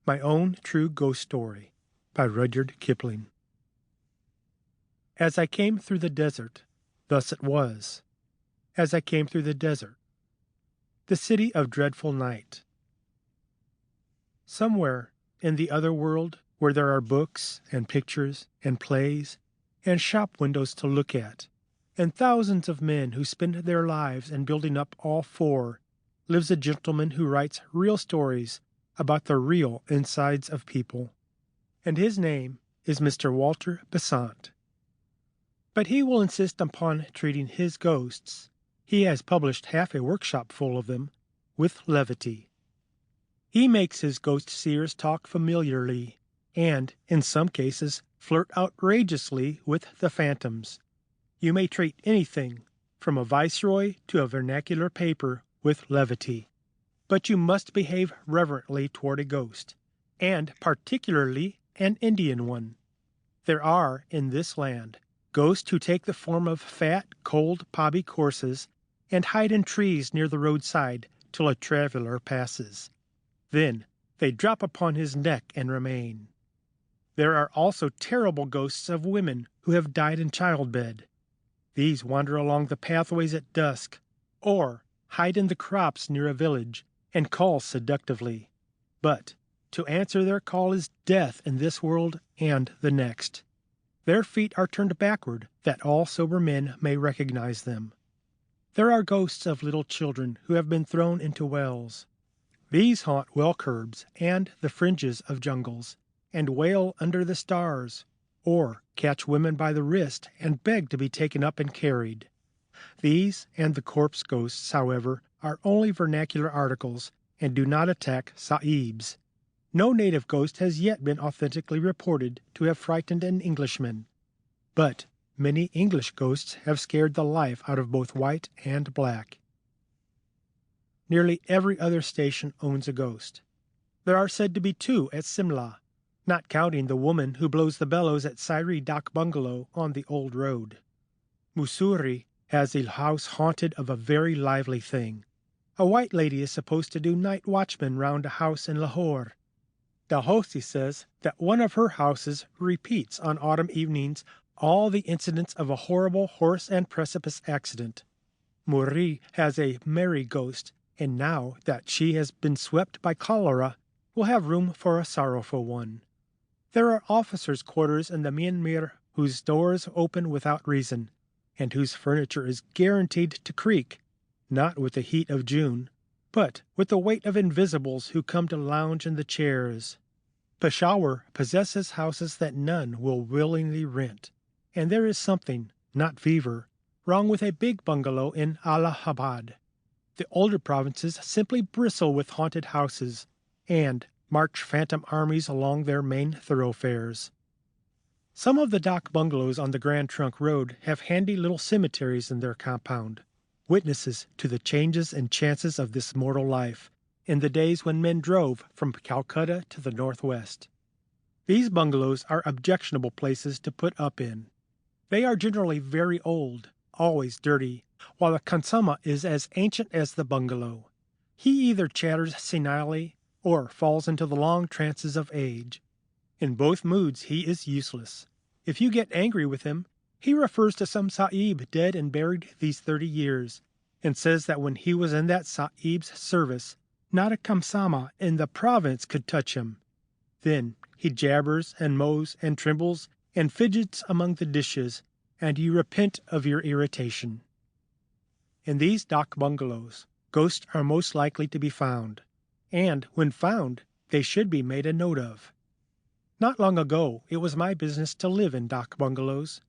My Own True Ghost Story by Rudyard Kipling. As I came through the desert, thus it was. As I came through the desert, the city of dreadful night. Somewhere in the other world, where there are books and pictures and plays and shop windows to look at, and thousands of men who spend their lives in building up all four, lives a gentleman who writes real stories about the real insides of people, and his name is Mr. Walter Besant. But he will insist upon treating his ghosts, he has published half a workshop full of them, with levity. He makes his ghost seers talk familiarly, and, in some cases, flirt outrageously with the phantoms. You may treat anything, from a viceroy to a vernacular paper, with levity. But you must behave reverently toward a ghost, and particularly an Indian one. There are, in this land, ghosts who take the form of fat, cold pobby horses and hide in trees near the roadside till a traveler passes. Then they drop upon his neck and remain. There are also terrible ghosts of women who have died in childbed. These wander along the pathways at dusk, or hide in the crops near a village, and call seductively. But to answer their call is death in this world and the next. Their feet are turned backward, that all sober men may recognize them. There are ghosts of little children who have been thrown into wells. These haunt well curbs and the fringes of jungles, and wail under the stars, or catch women by the wrist and beg to be taken up and carried. These and the corpse ghosts, however, are only vernacular articles, and do not attack sahibs. No native ghost has yet been authentically reported to have frightened an Englishman. But many English ghosts have scared the life out of both white and black. Nearly every other station owns a ghost. There are said to be 2 at Simla, not counting the woman who blows the bellows at Sairi Dak Bungalow on the old road. Mussoorie has a house haunted of a very lively thing. A white lady is supposed to do night watchman round a house in Lahore. Dalhousie says that one of her houses repeats on autumn evenings all the incidents of a horrible horse and precipice accident. Murree has a merry ghost, and now that she has been swept by cholera, will have room for a sorrowful one. There are officers' quarters in the Myanmar whose doors open without reason, and whose furniture is guaranteed to creak, not with the heat of June, but with the weight of invisibles who come to lounge in the chairs. Peshawar possesses houses that none will willingly rent, and there is something, not fever, wrong with a big bungalow in Allahabad. The older provinces simply bristle with haunted houses, and march phantom armies along their main thoroughfares. Some of the dock bungalows on the Grand Trunk Road have handy little cemeteries in their compound, witnesses to the changes and chances of this mortal life, in the days when men drove from Calcutta to the northwest. These bungalows are objectionable places to put up in. They are generally very old, always dirty, while the khansama is as ancient as the bungalow. He either chatters senilely or falls into the long trances of age. In both moods he is useless. If you get angry with him, he refers to some sahib dead and buried these 30 years, and says that when he was in that sahib's service, not a khansama in the province could touch him. Then he jabbers and mows and trembles and fidgets among the dishes, and you repent of your irritation. In these dock bungalows, ghosts are most likely to be found, and when found, they should be made a note of. Not long ago it was my business to live in dock bungalows.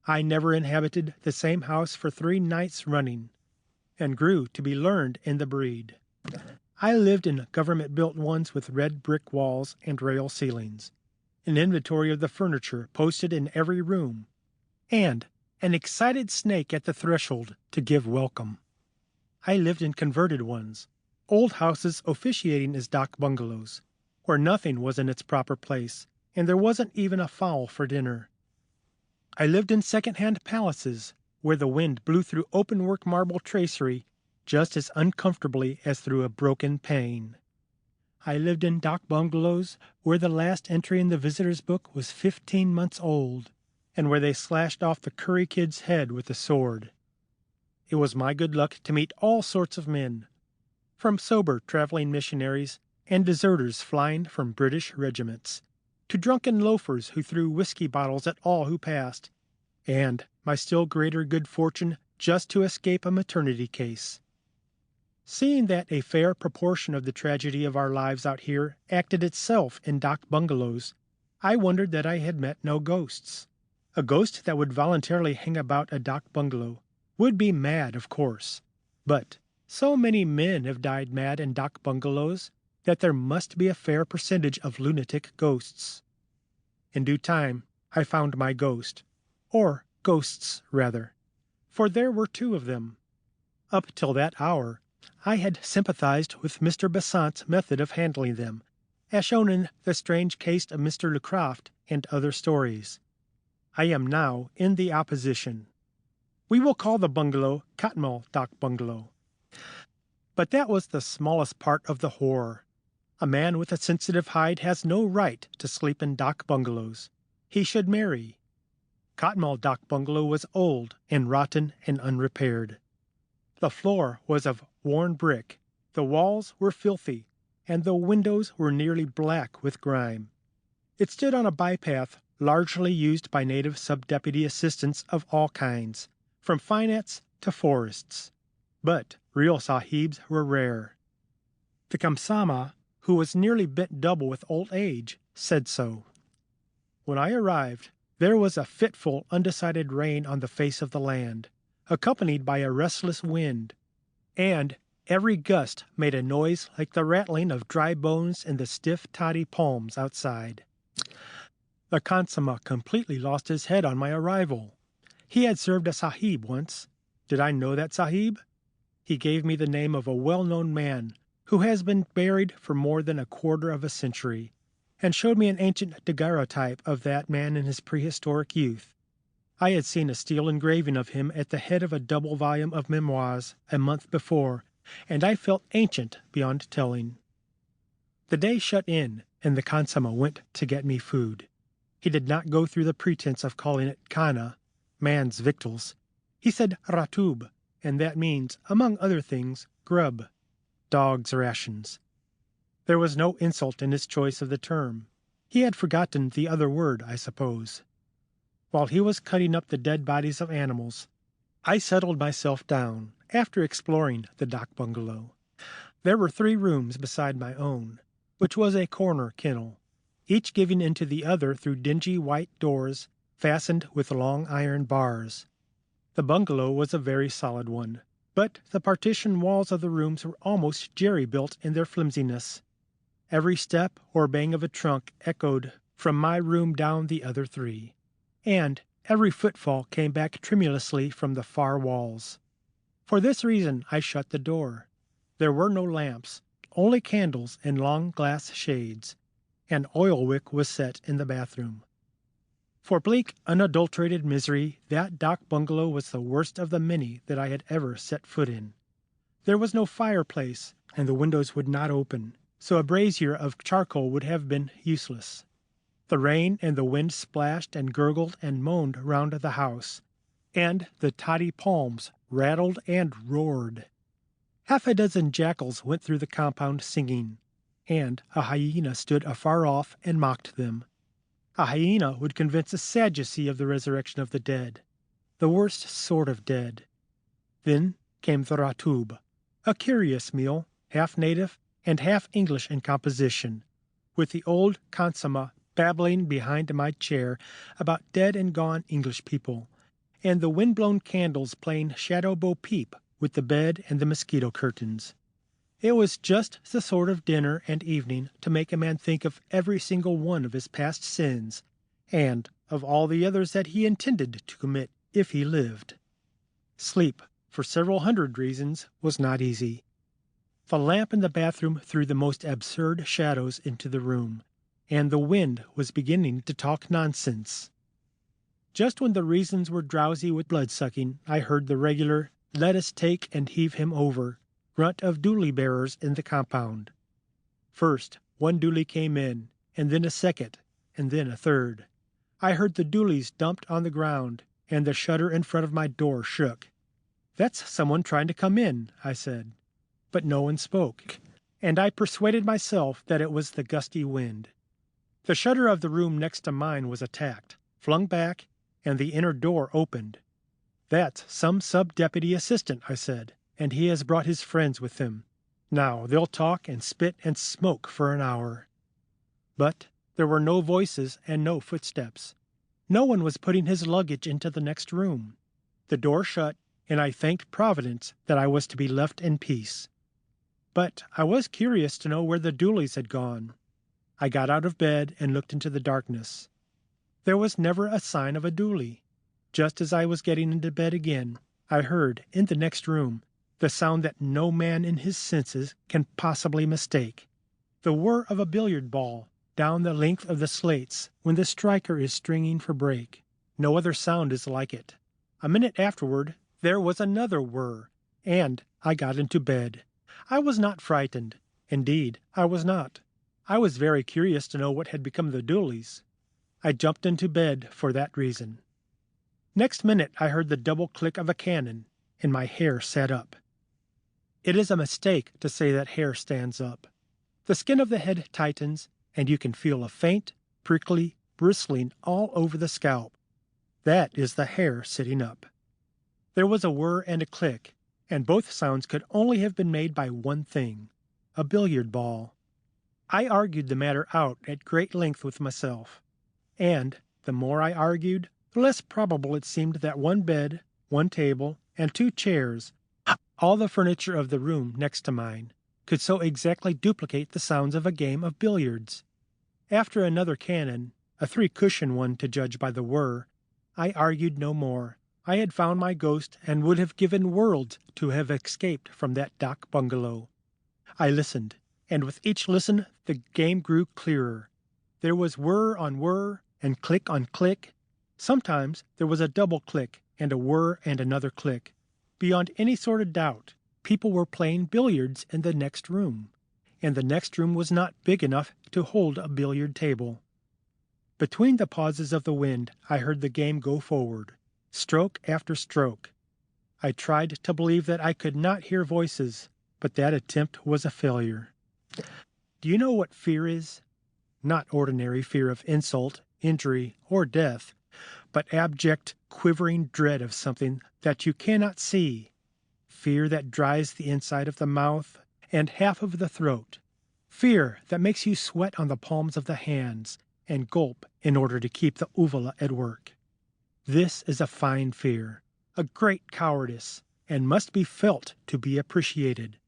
I never inhabited the same house for 3 nights running, and grew to be learned in the breed. I lived in government-built ones with red brick walls and rail ceilings, an inventory of the furniture posted in every room, and an excited snake at the threshold to give welcome. I lived in converted ones, old houses officiating as dock bungalows, where nothing was in its proper place, and there wasn't even a fowl for dinner. I lived in second-hand palaces, where the wind blew through open-work marble tracery just as uncomfortably as through a broken pane. I lived in dak bungalows where the last entry in the visitor's book was 15 months old, and where they slashed off the curry kid's head with a sword. It was my good luck to meet all sorts of men, from sober traveling missionaries and deserters flying from British regiments, to drunken loafers who threw whiskey bottles at all who passed, and my still greater good fortune just to escape a maternity case. Seeing that a fair proportion of the tragedy of our lives out here acted itself in dak bungalows, I wondered that I had met no ghosts. A ghost that would voluntarily hang about a dak bungalow would be mad, of course, but so many men have died mad in dak bungalows that there must be a fair percentage of lunatic ghosts. In due time, I found my ghost, or ghosts, rather, for there were two of them. Up till that hour, I had sympathized with Mr. Besant's method of handling them, as shown in The Strange Case of Mr. Lecoq and other stories. I am now in the opposition. We will call the bungalow Katmal Dak Bungalow. But that was the smallest part of the horror. A man with a sensitive hide has no right to sleep in dak bungalows. He should marry. Katmal Dak Bungalow was old and rotten and unrepaired. The floor was of worn brick, the walls were filthy, and the windows were nearly black with grime. It stood on a bypath largely used by native sub-deputy assistants of all kinds, from finance to forests. But real sahibs were rare. The Kamsama, who was nearly bent double with old age, said so. When I arrived, there was a fitful, undecided rain on the face of the land, accompanied by a restless wind, and every gust made a noise like the rattling of dry bones in the stiff toddy palms outside. The Kansama completely lost his head on my arrival. He had served a sahib once. Did I know that sahib? He gave me the name of a well-known man who has been buried for more than a quarter of a century, and showed me an ancient daguerreotype of that man in his prehistoric youth. I had seen a steel engraving of him at the head of a double volume of memoirs a month before, and I felt ancient beyond telling. The day shut in, and the Kansama went to get me food. He did not go through the pretense of calling it kana, man's victuals. He said ratub, and that means, among other things, grub, dog's rations. There was no insult in his choice of the term. He had forgotten the other word, I suppose. While he was cutting up the dead bodies of animals, I settled myself down, after exploring the dak bungalow. There were 3 rooms beside my own, which was a corner kennel, each giving into the other through dingy white doors fastened with long iron bars. The bungalow was a very solid one, but the partition walls of the rooms were almost jerry-built in their flimsiness. Every step or bang of a trunk echoed from my room down the other 3, and every footfall came back tremulously from the far walls. For this reason I shut the door. There were no lamps, only candles and long glass shades. An oil wick was set in the bathroom. For bleak, unadulterated misery, that dak bungalow was the worst of the many that I had ever set foot in. There was no fireplace, and the windows would not open, so a brazier of charcoal would have been useless. The rain and the wind splashed and gurgled and moaned round the house, and the toddy palms rattled and roared. Half a dozen jackals went through the compound singing, and a hyena stood afar off and mocked them. A hyena would convince a Sadducee of the resurrection of the dead, the worst sort of dead. Then came the ratub, a curious meal, half native and half English in composition, with the old Kansama babbling behind my chair about dead and gone English people, and the wind-blown candles playing shadow bo peep with the bed and the mosquito curtains. It was just the sort of dinner and evening to make a man think of every single one of his past sins, and of all the others that he intended to commit if he lived. Sleep, for several hundred reasons, was not easy. The lamp in the bathroom threw the most absurd shadows into the room, and the wind was beginning to talk nonsense. Just when the reasons were drowsy with blood-sucking, I heard the regular, "Let us take and heave him over," grunt of dually bearers in the compound. First, one dually came in, and then a second, and then a third. I heard the dualies dumped on the ground, and the shutter in front of my door shook. "That's someone trying to come in," I said. But no one spoke, and I persuaded myself that it was the gusty wind. The shutter of the room next to mine was attacked, flung back, and the inner door opened. "That's some sub-deputy assistant," I said, "and he has brought his friends with him. Now they'll talk and spit and smoke for an hour." But there were no voices and no footsteps. No one was putting his luggage into the next room. The door shut, and I thanked Providence that I was to be left in peace. But I was curious to know where the dualies had gone. I got out of bed and looked into the darkness. There was never a sign of a dually. Just as I was getting into bed again, I heard, in the next room, the sound that no man in his senses can possibly mistake. The whir of a billiard ball down the length of the slates when the striker is stringing for break. No other sound is like it. A minute afterward, there was another whir, and I got into bed. I was not frightened. Indeed, I was not. I was very curious to know what had become of the dualies. I jumped into bed for that reason. Next minute I heard the double click of a cannon, and my hair sat up. It is a mistake to say that hair stands up. The skin of the head tightens, and you can feel a faint, prickly, bristling all over the scalp. That is the hair sitting up. There was a whir and a click, and both sounds could only have been made by one thing, a billiard ball. I argued the matter out at great length with myself, and the more I argued, the less probable it seemed that one bed, one table, and two chairs, all the furniture of the room next to mine, could so exactly duplicate the sounds of a game of billiards. After another cannon, a 3-cushion one to judge by the whir, I argued no more. I had found my ghost and would have given worlds to have escaped from that dak bungalow. I listened, and with each listen the game grew clearer. There was whir on whir and click on click. Sometimes there was a double click and a whir and another click. Beyond any sort of doubt, people were playing billiards in the next room, and the next room was not big enough to hold a billiard table. Between the pauses of the wind, I heard the game go forward, stroke after stroke. I tried to believe that I could not hear voices, but that attempt was a failure. Do you know what fear is? Not ordinary fear of insult, injury, or death, but abject, quivering dread of something that you cannot see, fear that dries the inside of the mouth and half of the throat, fear that makes you sweat on the palms of the hands and gulp in order to keep the uvula at work. This is a fine fear, a great cowardice, and must be felt to be appreciated.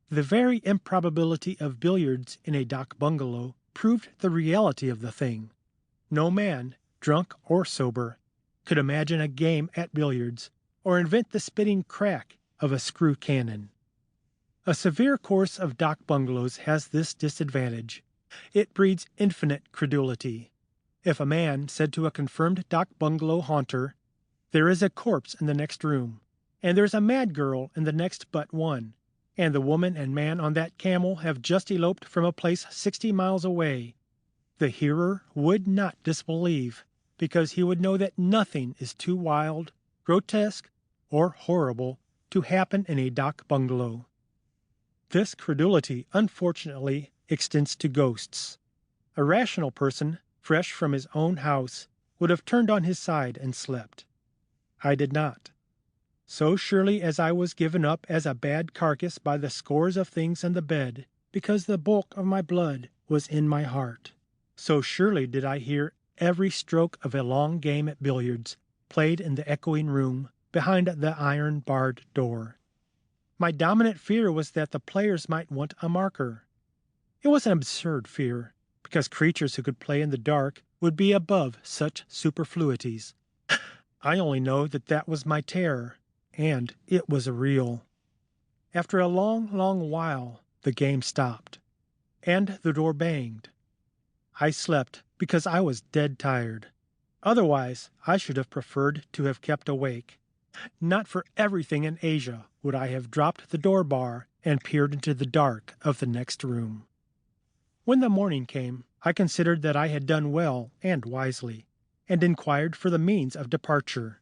The very improbability of billiards in a dak bungalow proved the reality of the thing. No man, drunk or sober, could imagine a game at billiards or invent the spitting crack of a screw cannon. A severe course of dak bungalows has this disadvantage. It breeds infinite credulity. If a man said to a confirmed dak bungalow haunter, "There is a corpse in the next room, and there's a mad girl in the next but one, and the woman and man on that camel have just eloped from a place 60 miles away," the hearer would not disbelieve, because he would know that nothing is too wild, grotesque, or horrible to happen in a dak bungalow. This credulity, unfortunately, extends to ghosts. A rational person, fresh from his own house, would have turned on his side and slept. I did not. So surely as I was given up as a bad carcass by the scores of things in the bed, because the bulk of my blood was in my heart, so surely did I hear every stroke of a long game at billiards, played in the echoing room behind the iron-barred door. My dominant fear was that the players might want a marker. It was an absurd fear, because creatures who could play in the dark would be above such superfluities. I only know that that was my terror, and it was real. After a long, long while, the game stopped, and the door banged. I slept because I was dead tired. Otherwise, I should have preferred to have kept awake. Not for everything in Asia would I have dropped the door bar and peered into the dark of the next room. When the morning came, I considered that I had done well and wisely, and inquired for the means of departure.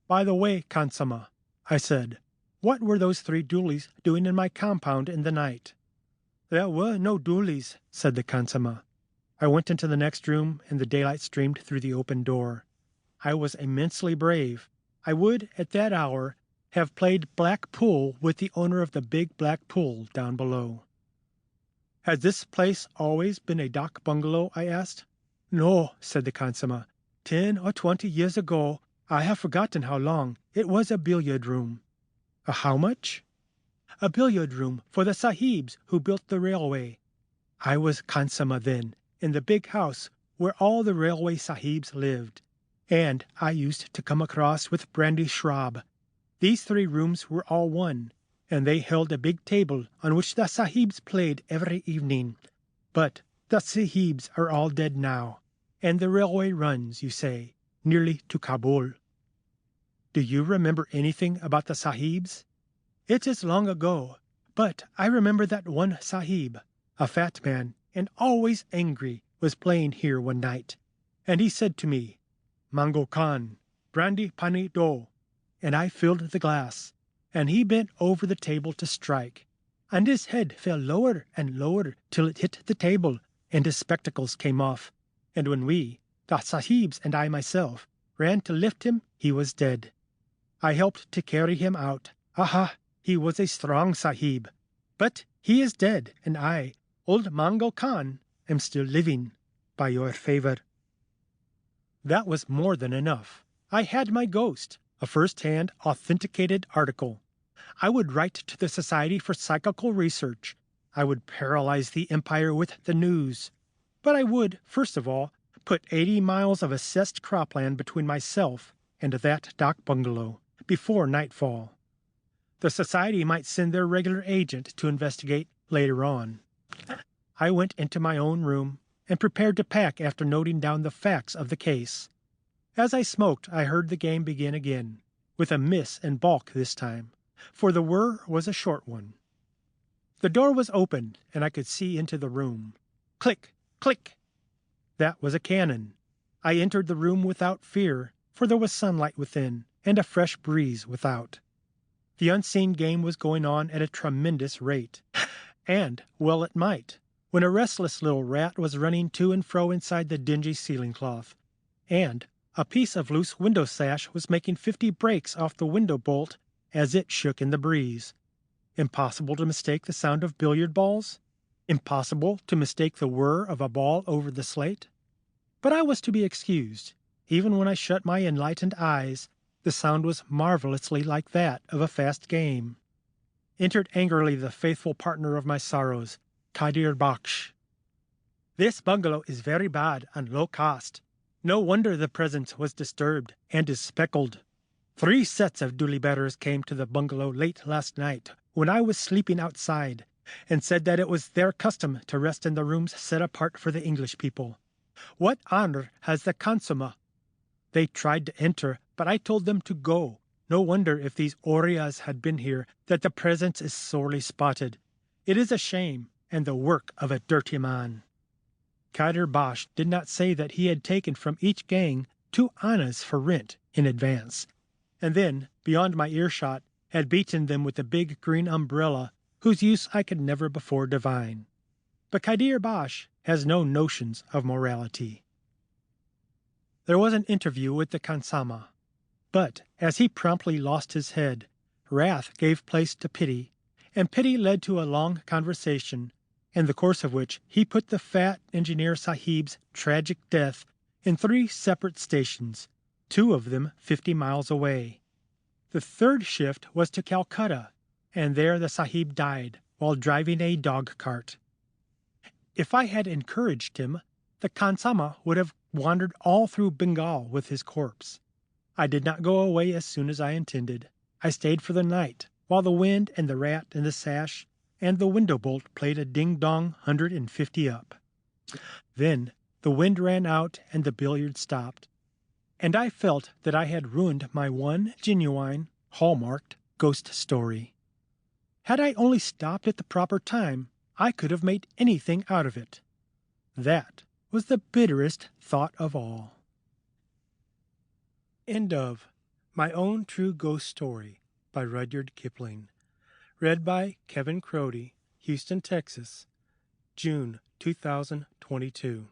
"By the way, Khansamah," I said, "what were those 3 doolies doing in my compound in the night?" "There were no doolies," said the Khansamah. I went into the next room, and the daylight streamed through the open door. I was immensely brave. I would, at that hour, have played black pool with the owner of the big black pool down below. "Has this place always been a dak bungalow?" I asked. "No," said the Khansamah. 10 or 20 years ago, I have forgotten how long, it was a billiard room." "A how much?" "A billiard room for the sahibs who built the railway. I was Khansamah then, in the big house where all the railway sahibs lived, and I used to come across with brandy shrab. These 3 rooms were all one, and they held a big table on which the sahibs played every evening. But the sahibs are all dead now, and the railway runs, you say, nearly to Kabul." "Do you remember anything about the sahibs?" "It is long ago, but I remember that one sahib, a fat man and always angry, was playing here one night, and he said to me, 'Mango Khan, brandy pani do,' and I filled the glass, and he bent over the table to strike, and his head fell lower and lower till it hit the table, and his spectacles came off, and when we, the sahibs and I myself, ran to lift him, he was dead. I helped to carry him out. Aha, he was a strong sahib. But he is dead, and I, old Mango Khan, am still living, by your favor." That was more than enough. I had my ghost, a first-hand, authenticated article. I would write to the Society for Psychical Research. I would paralyze the empire with the news. But I would, first of all, put 80 miles of assessed cropland between myself and that dak bungalow, before nightfall. The Society might send their regular agent to investigate later on. I went into my own room and prepared to pack after noting down the facts of the case. As I smoked, I heard the game begin again, with a miss and balk this time, for the whir was a short one. The door was opened, and I could see into the room. Click, click! That was a cannon. I entered the room without fear, for there was sunlight within, and a fresh breeze without. The unseen game was going on at a tremendous rate. And well it might, when a restless little rat was running to and fro inside the dingy ceiling cloth, and a piece of loose window sash was making 50 breaks off the window bolt as it shook in the breeze. Impossible to mistake the sound of billiard balls? Impossible to mistake the whir of a ball over the slate? But I was to be excused. Even when I shut my enlightened eyes, the sound was marvelously like that of a fast game. Entered angrily the faithful partner of my sorrows, Kadir Baksh. "This bungalow is very bad and low cost. No wonder the presence was disturbed and is speckled. 3 sets of dooley bearers came to the bungalow late last night when I was sleeping outside, and said that it was their custom to rest in the rooms set apart for the English people. What honor has the Khansamah? They tried to enter, but I told them to go. No wonder, if these Orias had been here, that the presence is sorely spotted. It is a shame, and the work of a dirty man." Kadir Bash did not say that he had taken from each gang 2 annas for rent in advance, and then, beyond my earshot, had beaten them with a big green umbrella whose use I could never before divine. But Kadir Bash has no notions of morality. There was an interview with the Khansamah, but as he promptly lost his head, wrath gave place to pity, and pity led to a long conversation, in the course of which he put the fat engineer sahib's tragic death in 3 separate stations, 2 of them 50 miles away. The 3rd shift was to Calcutta, and there the sahib died while driving a dog cart. If I had encouraged him, the Khansamah would have wandered all through Bengal with his corpse. I did not go away as soon as I intended. I stayed for the night, while the wind and the rat and the sash and the window bolt played a ding-dong 150 up. Then the wind ran out and the billiard stopped, and I felt that I had ruined my one genuine, hallmarked ghost story. Had I only stopped at the proper time, I could have made anything out of it. That was the bitterest thought of all. End of My Own True Ghost Story by Rudyard Kipling. Read by Kevin Crody, Houston, Texas, June 2022.